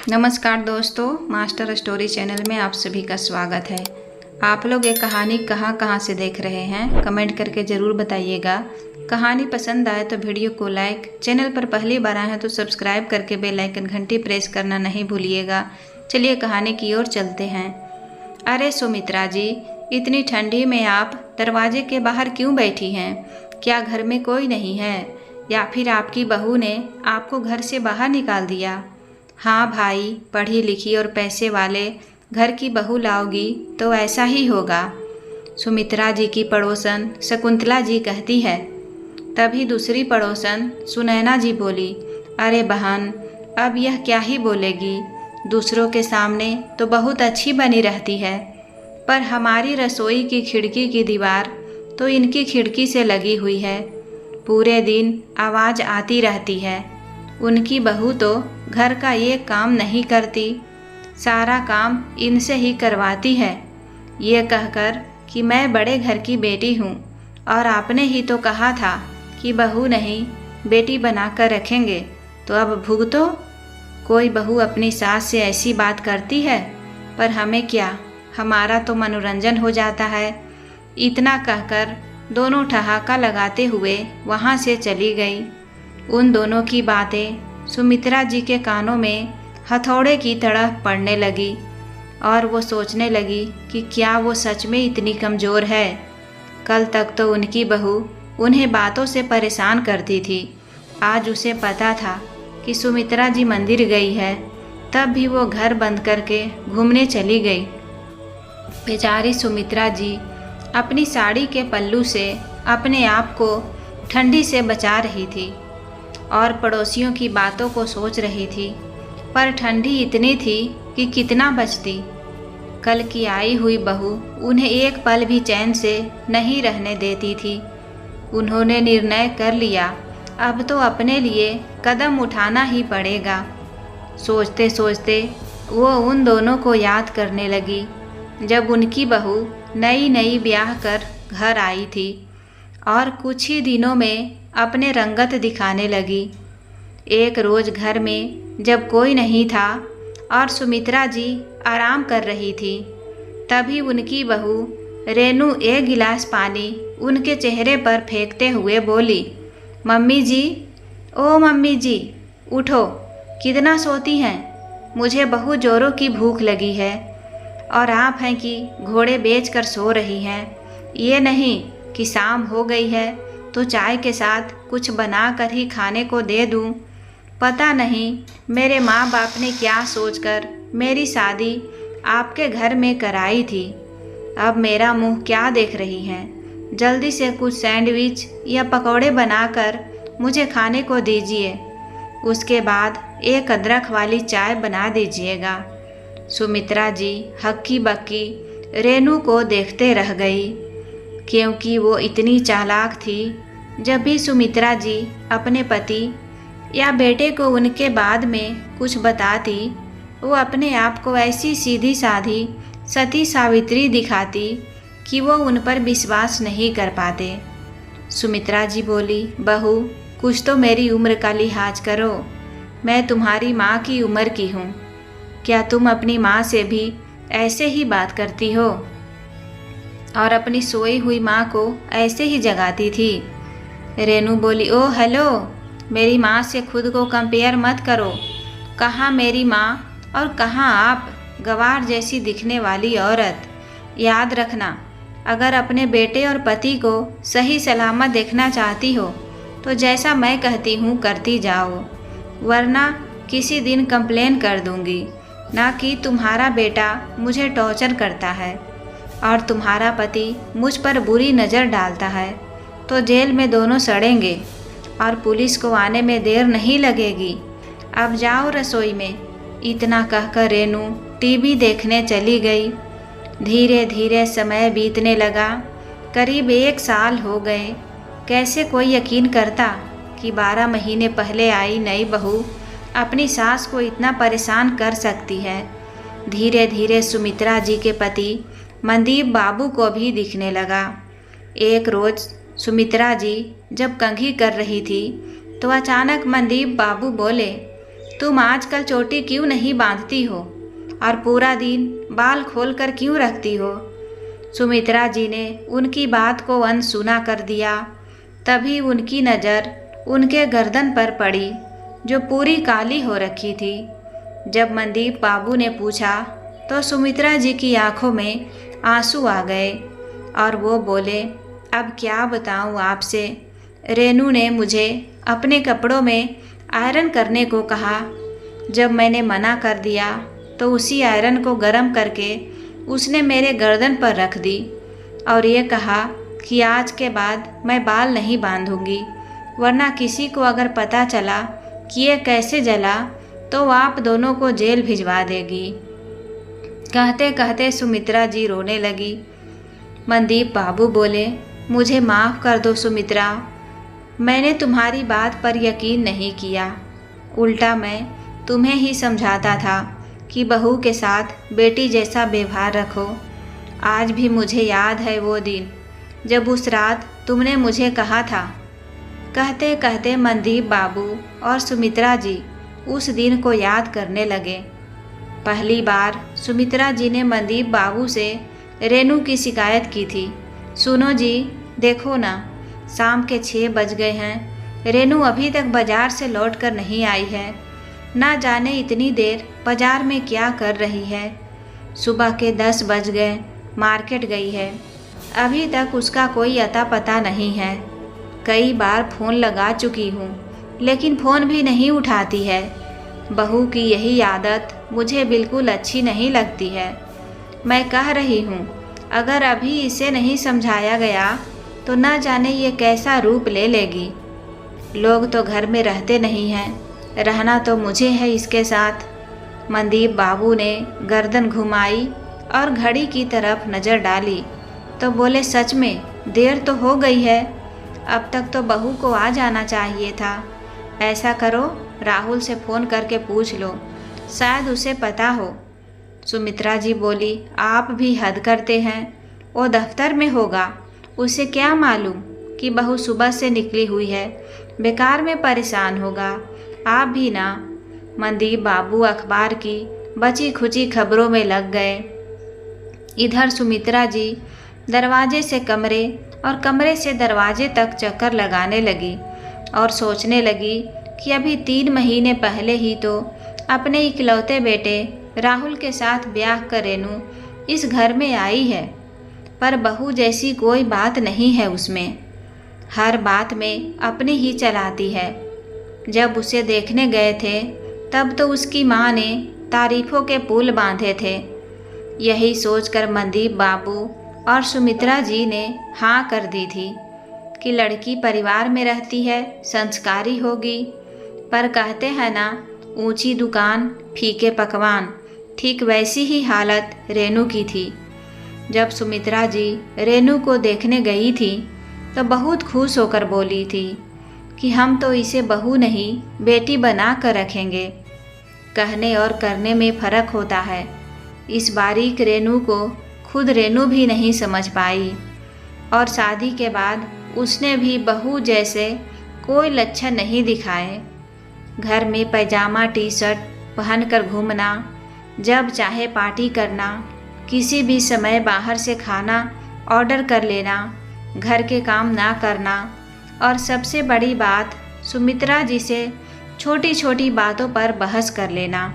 नमस्कार दोस्तों, master story channel में आप सभी का स्वागत है। आप लोग ये कहानी कहाँ से देख रहे हैं, कमेंट करके ज़रूर बताइएगा। कहानी पसंद आए तो वीडियो को लाइक, चैनल पर पहली बार आए हैं तो सब्सक्राइब करके बेल आइकन घंटी प्रेस करना नहीं भूलिएगा। चलिए कहानी की ओर चलते हैं। अरे सुमित्रा जी, इतनी ठंडी में आप दरवाजे के बाहर क्यों बैठी हैं? क्या घर में कोई नहीं है या फिर आपकी बहू ने आपको घर से बाहर निकाल दिया? हाँ भाई, पढ़ी लिखी और पैसे वाले घर की बहू लाओगी तो ऐसा ही होगा, सुमित्रा जी की पड़ोसन शकुंतला जी कहती है। तभी दूसरी पड़ोसन सुनैना जी बोली, अरे बहन, अब यह क्या ही बोलेगी, दूसरों के सामने तो बहुत अच्छी बनी रहती है, पर हमारी रसोई की खिड़की की दीवार तो इनकी खिड़की से लगी हुई है, पूरे दिन आवाज़ आती रहती है। उनकी बहू तो घर का ये काम नहीं करती, सारा काम इनसे ही करवाती है। ये कहकर कि मैं बड़े घर की बेटी हूँ और आपने ही तो कहा था कि बहू नहीं बेटी बनाकर रखेंगे, तो अब भुगतो। कोई बहू अपनी सास से ऐसी बात करती है, पर हमें क्या, हमारा तो मनोरंजन हो जाता है। इतना कहकर दोनों ठहाका लगाते हुए वहाँ से चली गई। उन दोनों की बातें सुमित्रा जी के कानों में हथौड़े की तरह पड़ने लगी और वो सोचने लगी कि क्या वो सच में इतनी कमज़ोर है। कल तक तो उनकी बहू उन्हें बातों से परेशान करती थी, आज उसे पता था कि सुमित्रा जी मंदिर गई है, तब भी वो घर बंद करके घूमने चली गई। बेचारी सुमित्रा जी अपनी साड़ी के पल्लू से अपने आप को ठंडी से बचा रही थी और पड़ोसियों की बातों को सोच रही थी, पर ठंडी इतनी थी कि कितना बचती। कल की आई हुई बहू उन्हें एक पल भी चैन से नहीं रहने देती थी। उन्होंने निर्णय कर लिया, अब तो अपने लिए कदम उठाना ही पड़ेगा। सोचते सोचते वो उन दोनों को याद करने लगी जब उनकी बहू नई नई ब्याह कर घर आई थी और कुछ ही दिनों में अपने रंगत दिखाने लगी। एक रोज़ घर में जब कोई नहीं था और सुमित्रा जी आराम कर रही थी, तभी उनकी बहू रेनू एक गिलास पानी उनके चेहरे पर फेंकते हुए बोली, मम्मी जी, ओ मम्मी जी, उठो, कितना सोती हैं? मुझे बहुत ज़ोरों की भूख लगी है और आप हैं कि घोड़े बेचकर सो रही हैं। ये नहीं कि शाम हो गई है तो चाय के साथ कुछ बना कर ही खाने को दे दूं। पता नहीं मेरे माँ बाप ने क्या सोचकर मेरी शादी आपके घर में कराई थी। अब मेरा मुंह क्या देख रही हैं? जल्दी से कुछ सैंडविच या पकौड़े बनाकर मुझे खाने को दीजिए, उसके बाद एक अदरक वाली चाय बना दीजिएगा। सुमित्रा जी हक्की बक्की रेनू को देखते रह गई, क्योंकि वो इतनी चालाक थी। जब भी सुमित्रा जी अपने पति या बेटे को उनके बाद में कुछ बताती, वो अपने आप को ऐसी सीधी साधी सती सावित्री दिखाती कि वो उन पर विश्वास नहीं कर पाते। सुमित्रा जी बोली, बहू, कुछ तो मेरी उम्र का लिहाज करो, मैं तुम्हारी माँ की उम्र की हूँ। क्या तुम अपनी माँ से भी ऐसे ही बात करती हो और अपनी सोई हुई माँ को ऐसे ही जगाती थी? रेनू बोली, ओ हेलो, मेरी माँ से खुद को कंपेयर मत करो। कहाँ मेरी माँ और कहाँ आप, गवार जैसी दिखने वाली औरत। याद रखना, अगर अपने बेटे और पति को सही सलामत देखना चाहती हो तो जैसा मैं कहती हूँ करती जाओ, वरना किसी दिन कंप्लेन कर दूँगी, ना कि तुम्हारा बेटा मुझे टॉर्चर करता है और तुम्हारा पति मुझ पर बुरी नज़र डालता है, तो जेल में दोनों सड़ेंगे और पुलिस को आने में देर नहीं लगेगी। अब जाओ रसोई में। इतना कहकर रेनू टीवी देखने चली गई। धीरे धीरे समय बीतने लगा, करीब 1 साल हो गए। कैसे कोई यकीन करता कि 12 महीने पहले आई नई बहू अपनी सास को इतना परेशान कर सकती है। धीरे धीरे सुमित्रा जी के पति मनदीप बाबू को भी दिखने लगा। एक रोज़ सुमित्रा जी जब कंघी कर रही थी तो अचानक मनदीप बाबू बोले, तुम आजकल चोटी क्यों नहीं बांधती हो और पूरा दिन बाल खोलकर क्यों रखती हो? सुमित्रा जी ने उनकी बात को अनसुना कर दिया। तभी उनकी नज़र उनके गर्दन पर पड़ी जो पूरी काली हो रखी थी। जब मनदीप बाबू ने पूछा तो सुमित्रा जी की आंखों में आंसू आ गए और वो बोले, अब क्या बताऊं आपसे। रेनू ने मुझे अपने कपड़ों में आयरन करने को कहा। जब मैंने मना कर दिया तो उसी आयरन को गर्म करके उसने मेरे गर्दन पर रख दी और ये कहा कि आज के बाद मैं बाल नहीं बांधूंगी, वरना किसी को अगर पता चला कि ये कैसे जला तो आप दोनों को जेल भिजवा देगी। कहते कहते सुमित्रा जी रोने लगी। मनदीप बाबू बोले, मुझे माफ़ कर दो सुमित्रा, मैंने तुम्हारी बात पर यकीन नहीं किया। उल्टा मैं तुम्हें ही समझाता था कि बहू के साथ बेटी जैसा व्यवहार रखो। आज भी मुझे याद है वो दिन जब उस रात तुमने मुझे कहा था। कहते कहते मनदीप बाबू और सुमित्रा जी उस दिन को याद करने लगे। पहली बार सुमित्रा जी ने मनदीप बाबू से रेनू की शिकायत की थी। सुनो जी, देखो ना, शाम के 6 बज गए हैं, रेनू अभी तक बाजार से लौट कर नहीं आई है। ना जाने इतनी देर बाजार में क्या कर रही है। सुबह के 10 बज गए, मार्केट गई है, अभी तक उसका कोई अता पता नहीं है। कई बार फ़ोन लगा चुकी हूँ लेकिन फ़ोन भी नहीं उठाती है। बहू की यही आदत मुझे बिल्कुल अच्छी नहीं लगती है। मैं कह रही हूँ अगर अभी इसे नहीं समझाया गया तो न जाने ये कैसा रूप ले लेगी। लोग तो घर में रहते नहीं हैं, रहना तो मुझे है इसके साथ। मनदीप बाबू ने गर्दन घुमाई और घड़ी की तरफ नज़र डाली तो बोले, सच में देर तो हो गई है, अब तक तो बहू को आ जाना चाहिए था। ऐसा करो, राहुल से फ़ोन करके पूछ लो, शायद उसे पता हो। सुमित्रा जी बोली, आप भी हद करते हैं, वो दफ्तर में होगा, उसे क्या मालूम कि बहू सुबह से निकली हुई है, बेकार में परेशान होगा। आप भी ना। मनदीप बाबू अखबार की बची खुची खबरों में लग गए। इधर सुमित्रा जी दरवाजे से कमरे और कमरे से दरवाजे तक चक्कर लगाने लगी और सोचने लगी कि अभी 3 महीने पहले ही तो अपने इकलौते बेटे राहुल के साथ ब्याह कर रेनू इस घर में आई है, पर बहू जैसी कोई बात नहीं है उसमें। हर बात में अपनी ही चलाती है। जब उसे देखने गए थे तब तो उसकी माँ ने तारीफ़ों के पुल बांधे थे। यही सोचकर मनदीप बाबू और सुमित्रा जी ने हाँ कर दी थी कि लड़की परिवार में रहती है, संस्कारी होगी। पर कहते हैं ना, ऊंची दुकान फीके पकवान, ठीक वैसी ही हालत रेनू की थी। जब सुमित्रा जी रेनू को देखने गई थी तो बहुत खुश होकर बोली थी कि हम तो इसे बहू नहीं बेटी बना कर रखेंगे। कहने और करने में फ़र्क होता है। इस बारीक रेनू को खुद रेनू भी नहीं समझ पाई और शादी के बाद उसने भी बहू जैसे कोई लक्षण नहीं दिखाए। घर में पैजामा टी शर्ट पहनकर घूमना, जब चाहे पार्टी करना, किसी भी समय बाहर से खाना ऑर्डर कर लेना, घर के काम ना करना और सबसे बड़ी बात सुमित्रा जी से छोटी छोटी बातों पर बहस कर लेना।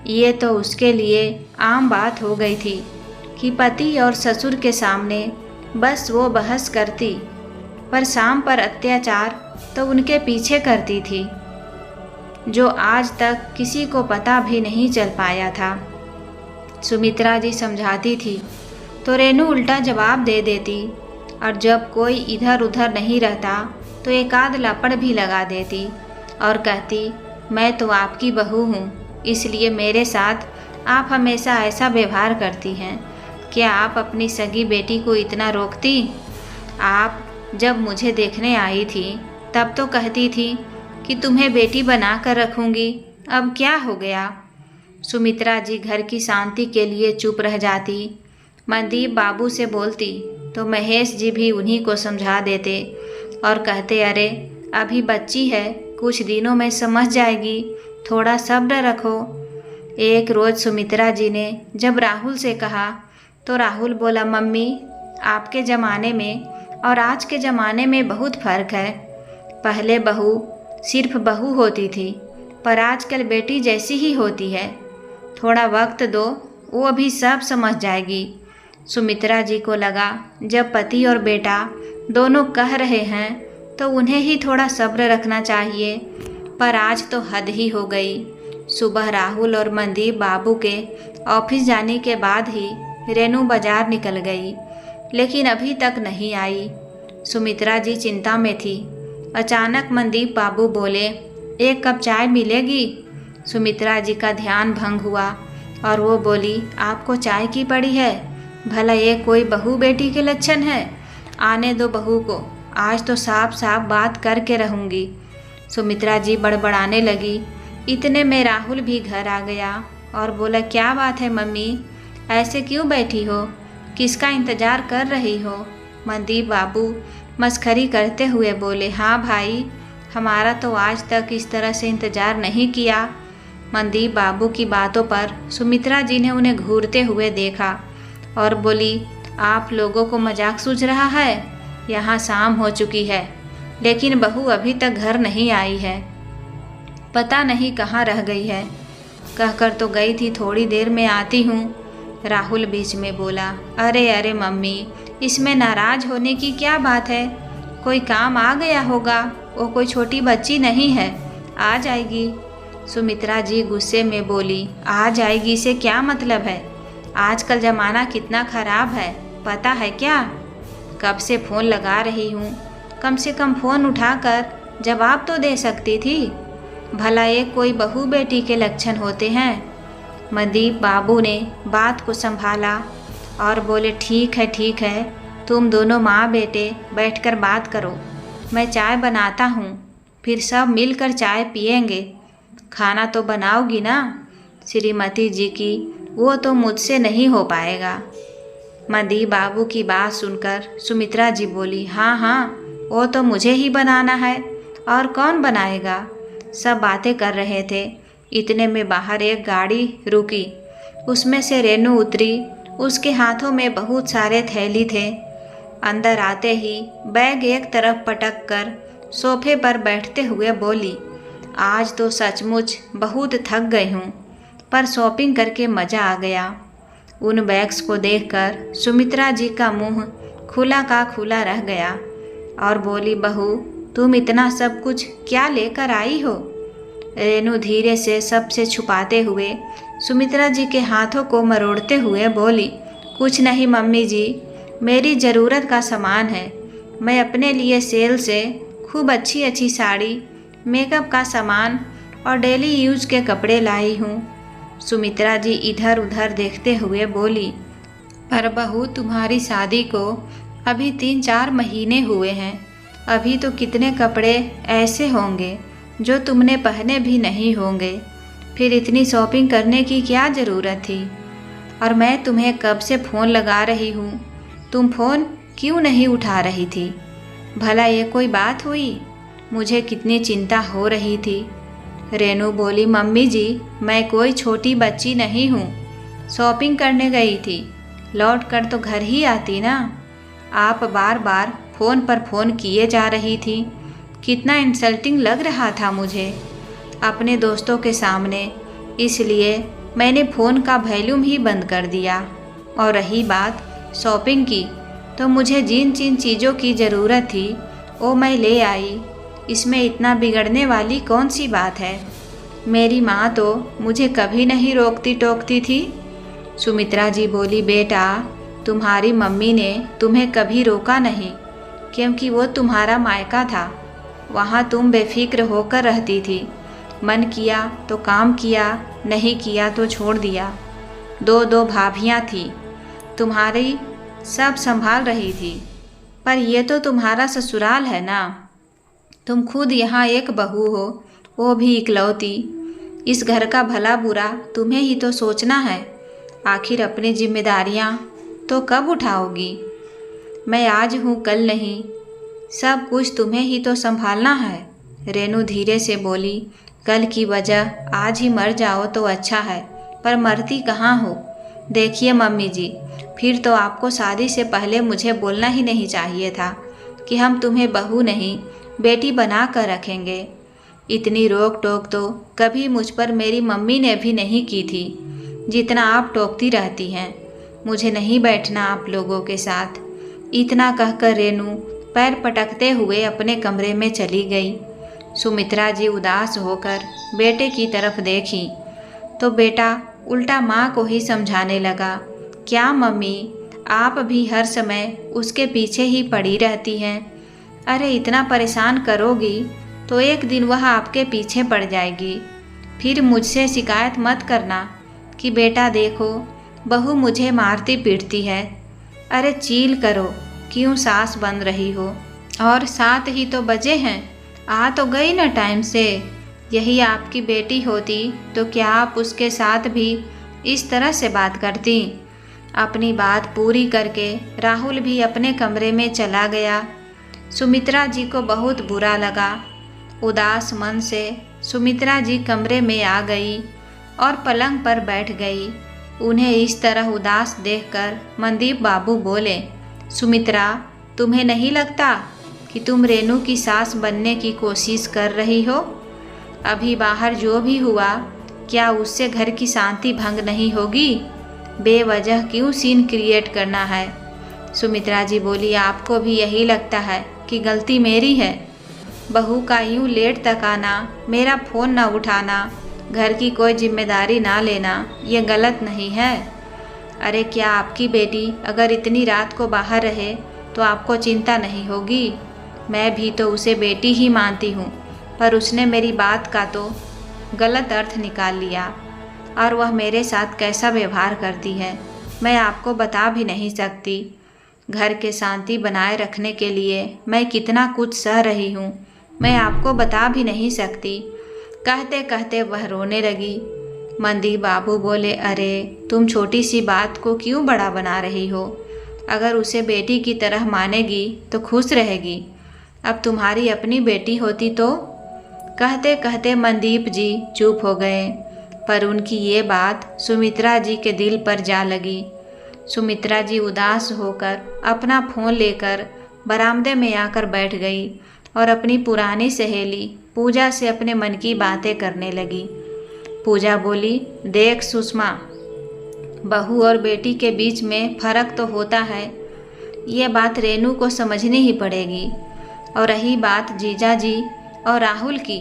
ये तो उसके लिए आम बात हो गई थी कि पति और ससुर के सामने बस वो बहस करती, पर शाम पर अत्याचार तो उनके पीछे करती थी, जो आज तक किसी को पता भी नहीं चल पाया था। सुमित्रा जी समझाती थी तो रेनू उल्टा जवाब दे देती और जब कोई इधर उधर नहीं रहता तो एक आध लपड़ भी लगा देती और कहती, मैं तो आपकी बहू हूँ, इसलिए मेरे साथ आप हमेशा ऐसा व्यवहार करती हैं। क्या आप अपनी सगी बेटी को इतना रोकती? आप जब मुझे देखने आई थी तब तो कहती थी कि तुम्हें बेटी बना कर रखूँगी, अब क्या हो गया? सुमित्रा जी घर की शांति के लिए चुप रह जाती। मनदीप बाबू से बोलती तो महेश जी भी उन्हीं को समझा देते और कहते, अरे अभी बच्ची है, कुछ दिनों में समझ जाएगी थोड़ा सब्र रखो। एक रोज़ सुमित्रा जी ने जब राहुल से कहा तो राहुल बोला, मम्मी आपके ज़माने में और आज के ज़माने में बहुत फ़र्क है। पहले बहू सिर्फ बहू होती थी, पर आजकल बेटी जैसी ही होती है। थोड़ा वक्त दो, वो भी सब समझ जाएगी। सुमित्रा जी को लगा जब पति और बेटा दोनों कह रहे हैं तो उन्हें ही थोड़ा सब्र रखना चाहिए, पर आज तो हद ही हो गई। सुबह राहुल और मनदीप बाबू के ऑफिस जाने के बाद ही रेनू बाजार निकल गई, लेकिन अभी तक नहीं आई। सुमित्रा जी चिंता में थी। अचानक मनदीप बाबू बोले, एक कप चाय मिलेगी? सुमित्रा जी का ध्यान भंग हुआ और वो बोली, आपको चाय की पड़ी है? भला ये कोई बहू बेटी के लक्षण है? आने दो बहू को, आज तो साफ साफ बात करके रहूँगी। सुमित्रा जी बड़बड़ाने लगी। इतने में राहुल भी घर आ गया और बोला, क्या बात है मम्मी, ऐसे क्यों बैठी हो? किसका इंतज़ार कर रही हो? मनदीप बाबू मस्खरी करते हुए बोले, हाँ भाई, हमारा तो आज तक इस तरह से इंतज़ार नहीं किया। मनदीप बाबू की बातों पर सुमित्रा जी ने उन्हें घूरते हुए देखा और बोली, आप लोगों को मजाक सूझ रहा है? यहाँ शाम हो चुकी है, लेकिन बहू अभी तक घर नहीं आई है। पता नहीं कहाँ रह गई है। कहकर तो गई थी, थोड़ी देर में आती हूँ। राहुल बीच में बोला, अरे अरे मम्मी, इसमें नाराज़ होने की क्या बात है? कोई काम आ गया होगा, वो कोई छोटी बच्ची नहीं है, आ जाएगी। सुमित्रा जी गुस्से में बोली, आ जाएगी से क्या मतलब है? आजकल ज़माना कितना ख़राब है, पता है क्या? कब से फ़ोन लगा रही हूँ, कम से कम फ़ोन उठाकर जवाब तो दे सकती थी। भला ये कोई बहू बेटी के लक्षण होते हैं? मनदीप बाबू ने बात को संभाला और बोले, ठीक है, तुम दोनों माँ बेटे बैठकर बात करो, मैं चाय बनाता हूँ, फिर सब मिलकर चाय पिएंगे। खाना तो बनाओगी ना श्रीमती जी की? वो तो मुझसे नहीं हो पाएगा। मनदीप बाबू की बात सुनकर सुमित्रा जी बोली, हाँ, वो तो मुझे ही बनाना है, और कौन बनाएगा? सब बातें कर रहे थे। इतने में बाहर एक गाड़ी रुकी, उसमें से रेनू उतरी। उसके हाथों में बहुत सारे थैली थे। अंदर आते ही बैग एक तरफ पटक कर सोफे पर बैठते हुए बोली, आज तो सचमुच बहुत थक गई हूँ, पर शॉपिंग करके मज़ा आ गया। उन बैग्स को देखकर सुमित्रा जी का मुंह खुला का खुला रह गया और बोली, बहू तुम इतना सब कुछ क्या लेकर आई हो? रेनू धीरे से सबसे छुपाते हुए सुमित्रा जी के हाथों को मरोड़ते हुए बोली, कुछ नहीं मम्मी जी, मेरी ज़रूरत का सामान है। मैं अपने लिए सेल से खूब अच्छी साड़ी, मेकअप का सामान और डेली यूज के कपड़े लाई हूँ। सुमित्रा जी इधर उधर देखते हुए बोली, पर बहू तुम्हारी शादी को अभी 3-4 महीने हुए हैं, अभी तो कितने कपड़े ऐसे होंगे जो तुमने पहने भी नहीं होंगे, फिर इतनी शॉपिंग करने की क्या ज़रूरत थी? और मैं तुम्हें कब से फ़ोन लगा रही हूँ, तुम फ़ोन क्यों नहीं उठा रही थी? भला ये कोई बात हुई? मुझे कितनी चिंता हो रही थी। रेनू बोली, मम्मी जी, मैं कोई छोटी बच्ची नहीं हूँ, शॉपिंग करने गई थी, लौट कर तो घर ही आती ना। आप बार बार फ़ोन पर फ़ोन किए जा रही थी, कितना इंसल्टिंग लग रहा था मुझे अपने दोस्तों के सामने, इसलिए मैंने फ़ोन का वॉल्यूम ही बंद कर दिया। और रही बात शॉपिंग की, तो मुझे जिन जिन चीज़ों की ज़रूरत थी वो मैं ले आई, इसमें इतना बिगड़ने वाली कौन सी बात है? मेरी माँ तो मुझे कभी नहीं रोकती टोकती थी। सुमित्रा जी बोली, बेटा तुम्हारी मम्मी ने तुम्हें कभी रोका नहीं, क्योंकि वो तुम्हारा मायका था, वहाँ तुम बेफिक्र होकर रहती थी, मन किया तो काम किया, नहीं किया तो छोड़ दिया। 2 भाभियाँ थी, तुम्हारी सब संभाल रही थी, पर ये तो तुम्हारा ससुराल है ना। तुम खुद यहाँ एक बहू हो, वो भी इकलौती। इस घर का भला बुरा तुम्हें ही तो सोचना है। आखिर अपनी जिम्मेदारियाँ तो कब उठाओगी? मैं आज हूँ कल नहीं, सब कुछ तुम्हें ही तो संभालना है। रेनू धीरे से बोली, कल की वजह आज ही मर जाओ तो अच्छा है, पर मरती कहाँ हो। देखिए मम्मी जी, फिर तो आपको शादी से पहले मुझे बोलना ही नहीं चाहिए था कि हम तुम्हें बहू नहीं बेटी बना कर रखेंगे। इतनी रोक टोक तो कभी मुझ पर मेरी मम्मी ने भी नहीं की थी जितना आप टोकती रहती हैं। मुझे नहीं बैठना आप लोगों के साथ। इतना कहकर रेनू पैर पटकते हुए अपने कमरे में चली गई। सुमित्रा जी उदास होकर बेटे की तरफ देखी तो बेटा उल्टा माँ को ही समझाने लगा, क्या मम्मी आप भी हर समय उसके पीछे ही पड़ी रहती हैं? अरे इतना परेशान करोगी तो एक दिन वह आपके पीछे पड़ जाएगी। फिर मुझसे शिकायत मत करना कि बेटा देखो बहू मुझे मारती पीटती है। अरे चील करो, क्यों सास बन रही हो? और 7 ही तो बजे हैं, आ तो गई ना टाइम से। यही आपकी बेटी होती तो क्या आप उसके साथ भी इस तरह से बात करती? अपनी बात पूरी करके राहुल भी अपने कमरे में चला गया। सुमित्रा जी को बहुत बुरा लगा। उदास मन से सुमित्रा जी कमरे में आ गई और पलंग पर बैठ गई। उन्हें इस तरह उदास देखकर मनदीप बाबू बोले, सुमित्रा तुम्हें नहीं लगता कि तुम रेनू की सास बनने की कोशिश कर रही हो? अभी बाहर जो भी हुआ, क्या उससे घर की शांति भंग नहीं होगी? बेवजह क्यों सीन क्रिएट करना है? सुमित्रा जी बोली, आपको भी यही लगता है कि गलती मेरी है? बहू का यूं लेट तक आना, मेरा फ़ोन न उठाना, घर की कोई जिम्मेदारी ना लेना, ये गलत नहीं है? अरे क्या आपकी बेटी अगर इतनी रात को बाहर रहे तो आपको चिंता नहीं होगी? मैं भी तो उसे बेटी ही मानती हूँ, पर उसने मेरी बात का तो गलत अर्थ निकाल लिया और वह मेरे साथ कैसा व्यवहार करती है मैं आपको बता भी नहीं सकती। घर के शांति बनाए रखने के लिए मैं कितना कुछ सह रही हूँ मैं आपको बता भी नहीं सकती। कहते कहते वह रोने लगी। मनदीप बाबू बोले, अरे तुम छोटी सी बात को क्यों बड़ा बना रही हो? अगर उसे बेटी की तरह मानेगी तो खुश रहेगी। अब तुम्हारी अपनी बेटी होती तो? कहते कहते मनदीप जी चुप हो गए, पर उनकी ये बात सुमित्रा जी के दिल पर जा लगी। सुमित्रा जी उदास होकर अपना फ़ोन लेकर बरामदे में आकर बैठ गई और अपनी पुरानी सहेली पूजा से अपने मन की बातें करने लगी। पूजा बोली, देख सुषमा, बहू और बेटी के बीच में फ़र्क तो होता है, ये बात रेनू को समझनी ही पड़ेगी। और रही बात जीजा जी और राहुल की,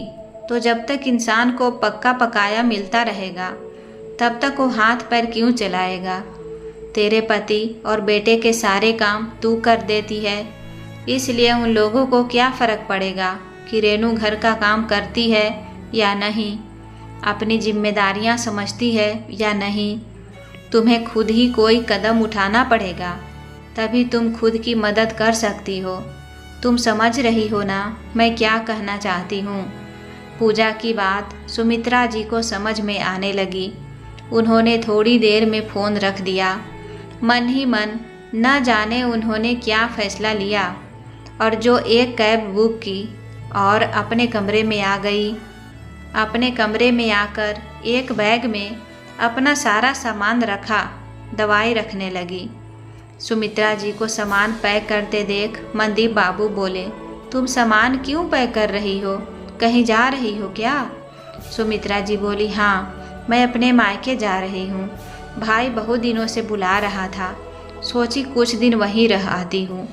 तो जब तक इंसान को पक्का पकाया मिलता रहेगा तब तक वो हाथ पैर क्यों चलाएगा? तेरे पति और बेटे के सारे काम तू कर देती है, इसलिए उन लोगों को क्या फ़र्क पड़ेगा कि रेनू घर का काम करती है या नहीं, अपनी जिम्मेदारियां समझती है या नहीं। तुम्हें खुद ही कोई कदम उठाना पड़ेगा, तभी तुम खुद की मदद कर सकती हो। तुम समझ रही हो ना मैं क्या कहना चाहती हूँ? पूजा की बात सुमित्रा जी को समझ में आने लगी। उन्होंने थोड़ी देर में फ़ोन रख दिया। मन ही मन न जाने उन्होंने क्या फ़ैसला लिया और जो एक कैब बुक की और अपने कमरे में आ गई। अपने कमरे में आकर एक बैग में अपना सारा सामान रखा, दवाई रखने लगी। सुमित्रा जी को सामान पैक करते देख मनदीप बाबू बोले, तुम सामान क्यों पैक कर रही हो? कहीं जा रही हो क्या? सुमित्रा जी बोली, हाँ मैं अपने मायके जा रही हूँ। भाई बहुत दिनों से बुला रहा था, सोची कुछ दिन वहीं रह आती हूँ।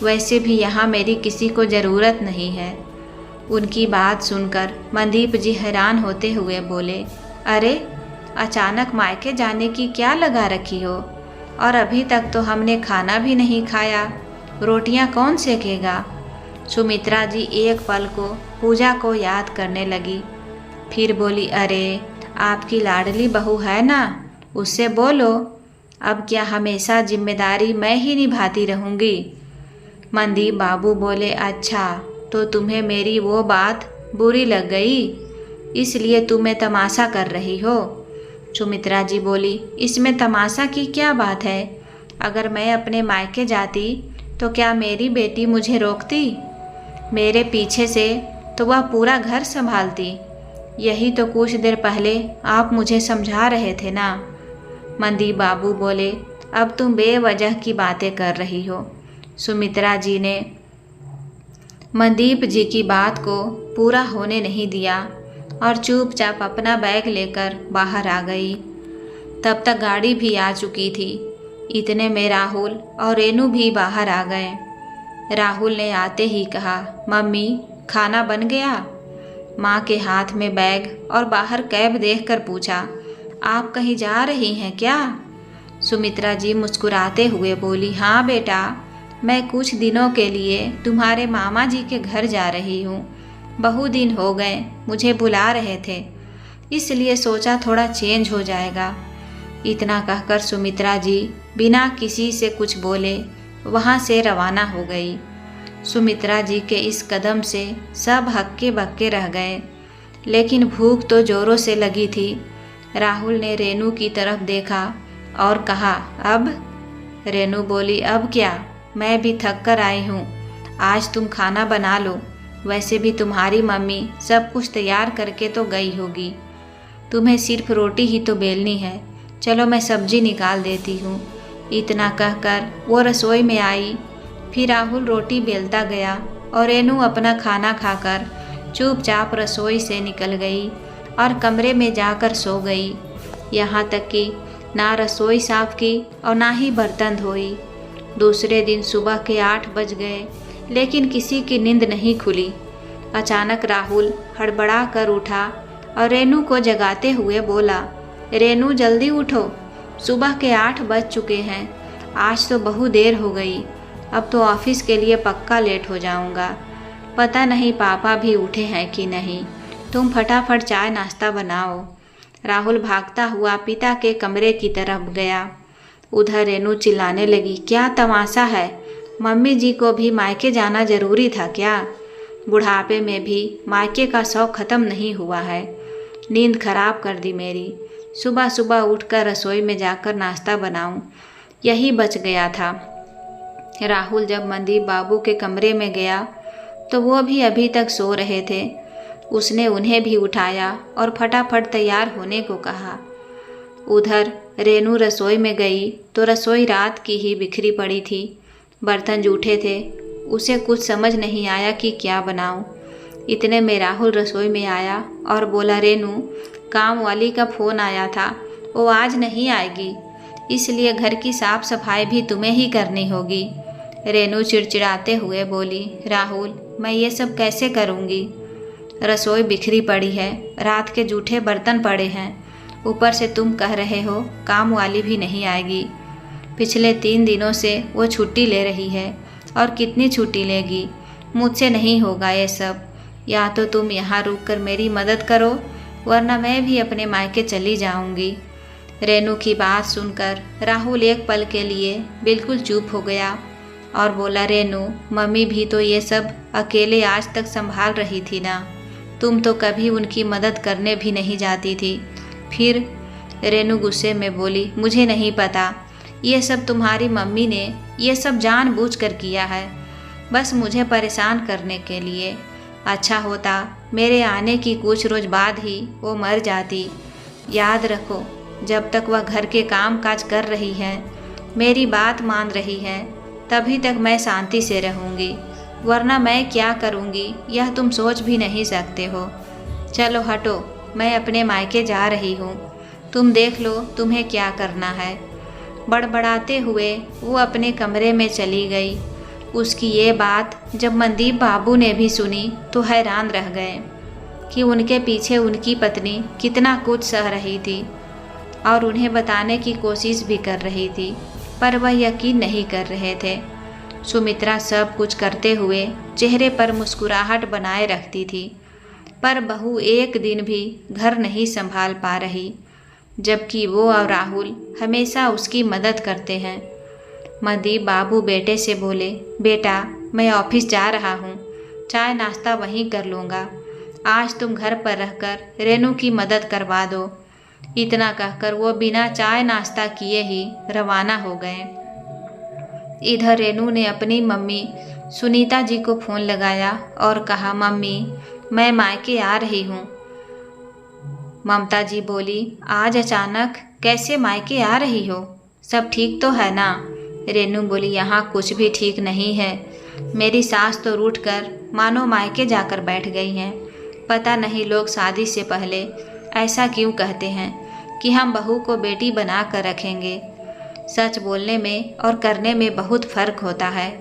वैसे भी यहाँ मेरी किसी को ज़रूरत नहीं है। उनकी बात सुनकर मनदीप जी हैरान होते हुए बोले, अरे अचानक मायके जाने की क्या लगा रखी हो? और अभी तक तो हमने खाना भी नहीं खाया, रोटियां कौन सेकेगा? सुमित्रा जी एक पल को पूजा को याद करने लगी, फिर बोली, अरे आपकी लाडली बहू है ना, उससे बोलो। अब क्या हमेशा जिम्मेदारी मैं ही निभाती रहूँगी? मनदीप बाबू बोले, अच्छा तो तुम्हें मेरी वो बात बुरी लग गई, इसलिए तुम्हें तमाशा कर रही हो? सुमित्रा जी बोली, इसमें तमाशा की क्या बात है? अगर मैं अपने मायके जाती तो क्या मेरी बेटी मुझे रोकती? मेरे पीछे से तो वह पूरा घर संभालती, यही तो कुछ देर पहले आप मुझे समझा रहे थे ना। मनदीप बाबू बोले, अब तुम बेवजह की बातें कर रही हो। सुमित्रा जी ने मनदीप जी की बात को पूरा होने नहीं दिया और चुपचाप अपना बैग लेकर बाहर आ गई। तब तक गाड़ी भी आ चुकी थी। इतने में राहुल और रेनू भी बाहर आ गए। राहुल ने आते ही कहा, मम्मी खाना बन गया? माँ के हाथ में बैग और बाहर कैब देखकर पूछा, आप कहीं जा रही हैं क्या? सुमित्रा जी मुस्कुराते हुए बोली, हाँ बेटा, मैं कुछ दिनों के लिए तुम्हारे मामा जी के घर जा रही हूँ। बहुत दिन हो गए, मुझे बुला रहे थे, इसलिए सोचा थोड़ा चेंज हो जाएगा। इतना कहकर सुमित्रा जी बिना किसी से कुछ बोले वहाँ से रवाना हो गई। सुमित्रा जी के इस कदम से सब हक्के बक्के रह गए, लेकिन भूख तो जोरों से लगी थी। राहुल ने रेनू की तरफ देखा और कहा, अब? रेनू बोली, अब क्या, मैं भी थक कर आई हूँ, आज तुम खाना बना लो। वैसे भी तुम्हारी मम्मी सब कुछ तैयार करके तो गई होगी, तुम्हें सिर्फ रोटी ही तो बेलनी है। चलो मैं सब्जी निकाल देती हूँ। इतना कहकर वो रसोई में आई। फिर राहुल रोटी बेलता गया और रेनू अपना खाना खाकर चुपचाप रसोई से निकल गई और कमरे में जाकर सो गई। यहाँ तक कि ना रसोई साफ की और ना ही बर्तन धोई। दूसरे दिन सुबह के 8 बज गए, लेकिन किसी की नींद नहीं खुली। अचानक राहुल हड़बड़ा कर उठा और रेनू को जगाते हुए बोला, रेनू जल्दी उठो, सुबह के 8 बज चुके हैं। आज तो बहुत देर हो गई, अब तो ऑफिस के लिए पक्का लेट हो जाऊंगा। पता नहीं पापा भी उठे हैं कि नहीं। तुम फटाफट चाय नाश्ता बनाओ। राहुल भागता हुआ पिता के कमरे की तरफ गया। उधर रेनू चिल्लाने लगी, क्या तमाशा है? मम्मी जी को भी मायके जाना जरूरी था क्या? बुढ़ापे में भी मायके का शौक ख़त्म नहीं हुआ है। नींद खराब कर दी मेरी। सुबह सुबह उठकर रसोई में जाकर नाश्ता बनाऊं, यही बच गया था। राहुल जब मनदीप बाबू के कमरे में गया तो वो भी अभी तक सो रहे थे। उसने उन्हें भी उठाया और फटाफट तैयार होने को कहा। उधर रेनू रसोई में गई तो रसोई रात की ही बिखरी पड़ी थी। बर्तन जूठे थे, उसे कुछ समझ नहीं आया कि क्या बनाऊं। इतने में राहुल रसोई में आया और बोला, रेनू, काम वाली का फ़ोन आया था, वो आज नहीं आएगी, इसलिए घर की साफ सफाई भी तुम्हें ही करनी होगी। रेनू चिड़चिड़ाते हुए बोली, राहुल, मैं ये सब कैसे करूँगी? रसोई बिखरी पड़ी है, रात के जूठे बर्तन पड़े हैं, ऊपर से तुम कह रहे हो काम वाली भी नहीं आएगी। पिछले 3 दिनों से वो छुट्टी ले रही है, और कितनी छुट्टी लेगी? मुझसे नहीं होगा ये सब। या तो तुम यहाँ रुक कर मेरी मदद करो, वरना मैं भी अपने मायके चली जाऊंगी। रेनू की बात सुनकर राहुल एक पल के लिए बिल्कुल चुप हो गया और बोला, रेनू, मम्मी भी तो ये सब अकेले आज तक संभाल रही थी ना, तुम तो कभी उनकी मदद करने भी नहीं जाती थी। फिर रेनू गुस्से में बोली, मुझे नहीं पता, ये सब तुम्हारी मम्मी ने ये सब जानबूझकर किया है, बस मुझे परेशान करने के लिए। अच्छा होता मेरे आने की कुछ रोज बाद ही वो मर जाती। याद रखो, जब तक वह घर के काम काज कर रही है, मेरी बात मान रही है, तभी तक मैं शांति से रहूँगी, वरना मैं क्या करूँगी यह तुम सोच भी नहीं सकते हो। चलो हटो, मैं अपने मायके जा रही हूँ, तुम देख लो तुम्हें क्या करना है। बड़बड़ाते हुए वो अपने कमरे में चली गई। उसकी ये बात जब मनदीप बाबू ने भी सुनी तो हैरान रह गए कि उनके पीछे उनकी पत्नी कितना कुछ सह रही थी और उन्हें बताने की कोशिश भी कर रही थी, पर वह यकीन नहीं कर रहे थे। सुमित्रा सब कुछ करते हुए चेहरे पर मुस्कुराहट बनाए रखती थी, पर बहू एक दिन भी घर नहीं संभाल पा रही, जबकि वो और राहुल हमेशा उसकी मदद करते हैं। मनदीप बाबू बेटे से बोले, बेटा, मैं ऑफिस जा रहा हूँ, चाय नाश्ता वहीं कर लूँगा, आज तुम घर पर रहकर रेनू की मदद करवा दो। इतना कहकर वो बिना चाय नाश्ता किए ही रवाना हो गए। इधर रेनू ने अपनी मम्मी सुनीता जी को फ़ोन लगाया और कहा, मम्मी, मैं मायके आ रही हूँ, ममता जी बोली, आज अचानक कैसे मायके आ रही हो? सब ठीक तो है ना? रेनू बोली, यहाँ कुछ भी ठीक नहीं है। मेरी सास तो रूठकर मानो मायके जाकर बैठ गई हैं। पता नहीं लोग शादी से पहले ऐसा क्यों कहते हैं कि हम बहू को बेटी बना कर रखेंगे। सच बोलने में और करने में बहुत फ़र्क होता है।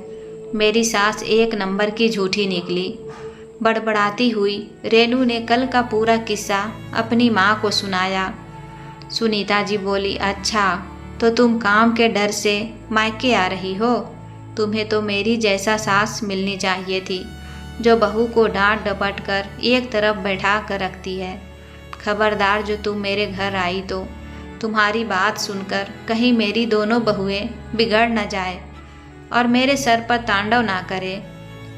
मेरी सास एक नंबर की झूठी निकली। बड़बड़ाती हुई रेनू ने कल का पूरा किस्सा अपनी माँ को सुनाया। सुनीता जी बोली, अच्छा तो तुम काम के डर से मायके आ रही हो? तुम्हें तो मेरी जैसा सास मिलनी चाहिए थी, जो बहू को डांट डपट कर एक तरफ बैठा कर रखती है। खबरदार जो तुम मेरे घर आई तो तुम्हारी बात सुनकर कहीं मेरी दोनों बहुएं बिगड़ न जाए और मेरे सर पर तांडव ना करे।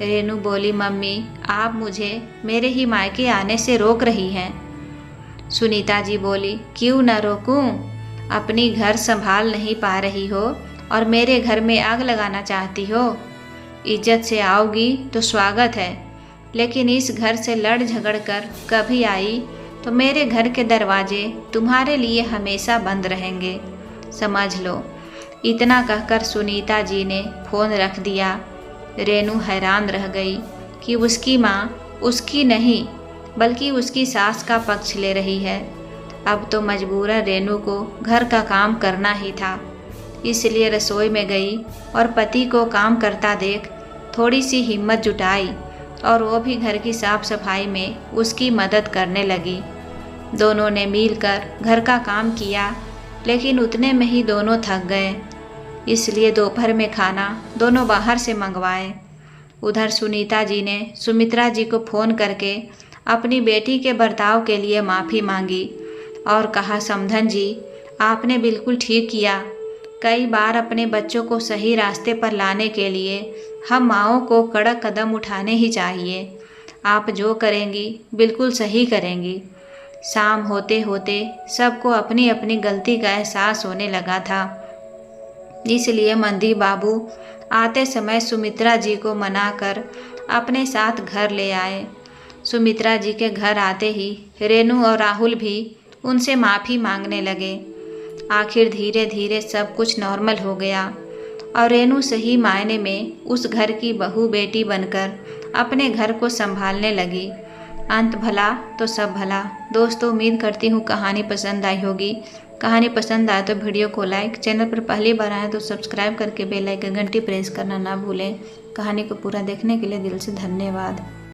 रेनू बोली, मम्मी आप मुझे मेरे ही मायके आने से रोक रही हैं। सुनीता जी बोली, क्यों न रोकूं? अपनी घर संभाल नहीं पा रही हो और मेरे घर में आग लगाना चाहती हो? इज्जत से आओगी तो स्वागत है, लेकिन इस घर से लड़ झगड़ कर कभी आई तो मेरे घर के दरवाजे तुम्हारे लिए हमेशा बंद रहेंगे, समझ लो। इतना कहकर सुनीता जी ने फ़ोन रख दिया। रेनू हैरान रह गई कि उसकी माँ उसकी नहीं बल्कि उसकी सास का पक्ष ले रही है। अब तो मजबूरन रेनू को घर का काम करना ही था, इसलिए रसोई में गई और पति को काम करता देख थोड़ी सी हिम्मत जुटाई और वो भी घर की साफ सफाई में उसकी मदद करने लगी। दोनों ने मिलकर घर का काम किया, लेकिन उतने में ही दोनों थक गए, इसलिए दोपहर में खाना दोनों बाहर से मंगवाए। उधर सुनीता जी ने सुमित्रा जी को फ़ोन करके अपनी बेटी के बर्ताव के लिए माफ़ी मांगी और कहा, समधन जी आपने बिल्कुल ठीक किया। कई बार अपने बच्चों को सही रास्ते पर लाने के लिए हम माँओं को कड़क कदम उठाने ही चाहिए। आप जो करेंगी बिल्कुल सही करेंगी। शाम होते होते सबको अपनी अपनी गलती का एहसास होने लगा था, इसलिए मंदी बाबू आते समय सुमित्रा जी को मनाकर अपने साथ घर ले आए। सुमित्रा जी के घर आते ही रेनू और राहुल भी उनसे माफ़ी मांगने लगे। आखिर धीरे धीरे सब कुछ नॉर्मल हो गया और रेनू सही मायने में उस घर की बहू बेटी बनकर अपने घर को संभालने लगी। अंत भला तो सब भला। दोस्तों, उम्मीद करती हूँ कहानी पसंद आई होगी। कहानी पसंद आए तो वीडियो को लाइक, चैनल पर पहली बार आए तो सब्सक्राइब करके बेल आइकन घंटी प्रेस करना ना भूलें। कहानी को पूरा देखने के लिए दिल से धन्यवाद।